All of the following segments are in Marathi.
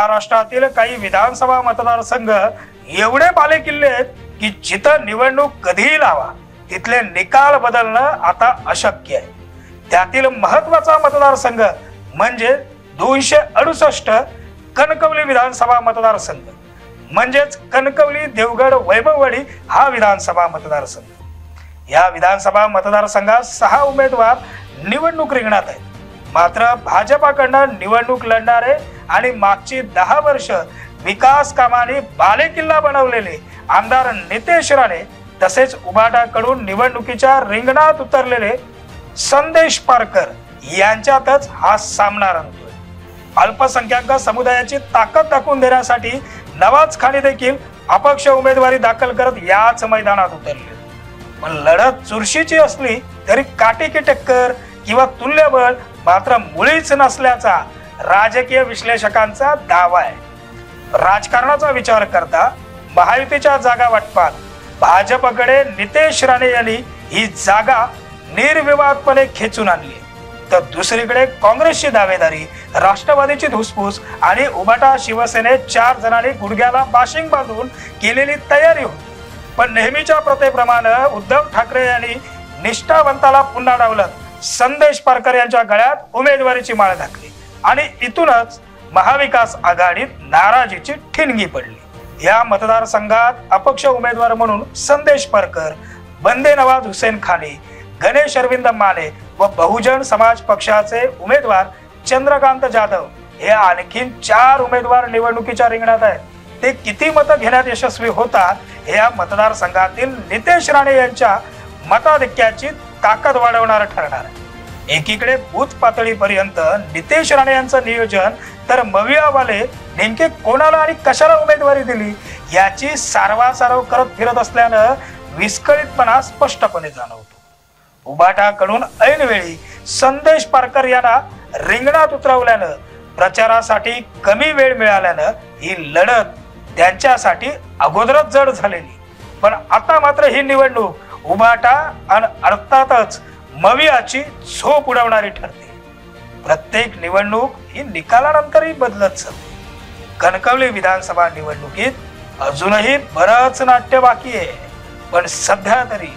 महाराष्ट्रातील काही विधानसभा मतदारसंघ एवढे बालेकिल्ले आहेत की जिथं निवडणूक कधीही लावा तिथले निकाल बदलणं आता अशक्य आहे। त्यातील महत्वाचा मतदारसंघ म्हणजे 268 कणकवली विधानसभा मतदारसंघ, म्हणजेच कणकवली देवगड वैभववाडी हा विधानसभा मतदारसंघ। या विधानसभा मतदारसंघात 6 उमेदवार निवडणूक रिंगणात आहेत। मात्र भाजपाकडून निवडणूक लढणारे आणि मागची 10 वर्ष विकास कामांनी बालेकिल्ला बनवलेले आमदार नितेश राणे तसेच उबाटाकडून निवडणुकीच्या रिंगणात उतरलेले संदेश पारकर यांच्यातच हा सामना रंगतोय। अल्पसंख्याक समुदायाची ताकद दाखवून देण्यासाठी नवाज खानी देखील अपक्ष उमेदवारी दाखल करत याच मैदानात उतरले। पण लढत चुरशीची असली तरी काटेकी टक्कर किंवा तुल्यबळ मात्र मुळीच नसल्याचा राजकीय विश्लेषकांचा दावा आहे। राजकारणाचा विचार करता महायुतीच्या जागा वाटपात भाजपकडे नितेश राणे यांनी ही जागा निर्विवादपणे खेचून आणली, तर दुसरीकडे काँग्रेसची दावेदारी, राष्ट्रवादीची धुसफूस आणि उबाटा शिवसेनेत 4 जणांनी गुडघ्याला बाशिंग बांधून केलेली तयारी होती। पण नेहमीच्या प्रथेप्रमाणे उद्धव ठाकरे यांनी निष्ठावंताला पुन्हा डावलत संदेश पारकर यांच्या गळ्यात उमेदवारीची माळ घातली आणि इथूनच महाविकास आघाडीत नाराजीची ठिणगी पडली। या मतदारसंघात अपक्ष उमेदवार म्हणून संदेश पारकर, बंदे नवाज हुसेन खानी, गणेश अरविंद माने व बहुजन समाज पक्षाचे उमेदवार चंद्रकांत जाधव हे आणखीन 4 उमेदवार निवडणुकीच्या रिंगणात आहेत। ते किती मतं घेण्यात यशस्वी होतात हे या मतदारसंघातील नितेश राणे यांच्या मताधिक्याची ताकद वाढवणार ठरणार आहे। एकीकडे बूथ पातळीपर्यंत नितेश राणे यांचं नियोजन, तर मवियावाले नेमके कोणाला आणि कशाला उमेदवारी दिली याची सारवासारव करत फिरत असल्यानं विस्कळीतपणा स्पष्टपणे जाणवतो। उबाटाकडून ऐनवेळी संदेश पारकर यांना रिंगणात उतरवल्यानं, प्रचारासाठी कमी वेळ मिळाल्यानं ही लढत त्यांच्यासाठी अगोदरच जड झालेली। पण आता मात्र ही निवडणूक उबाटा आणि अर्थातच मवियाची झोप उडवणारी ठरते। प्रत्येक निवडणूक ही निकालानंतरही बदलत जाते। कणकवली विधानसभा निवडणुकीत अजूनही बरंच नाट्य बाकी आहे, पण सध्या तरी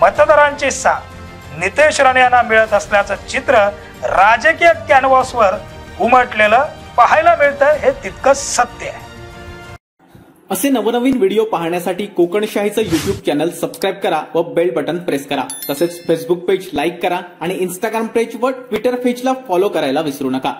मतदारांची साथ नितेश राणे यांना मिळत असल्याचं चित्र राजकीय कॅनव्हासवर उमटलेलं पाहायला मिळतं हे तितकंच सत्य आहे। असे नवनवीन व्हिडिओ पाहण्यासाठी कोकणशाहीचं YouTube चॅनल सबस्क्राइब करा व बेल बटन प्रेस करा। तसेच फेसबुक पेज लाईक करा आणि इंस्टाग्राम पेज व ट्विटर पेजला फॉलो करायला विसरू नका।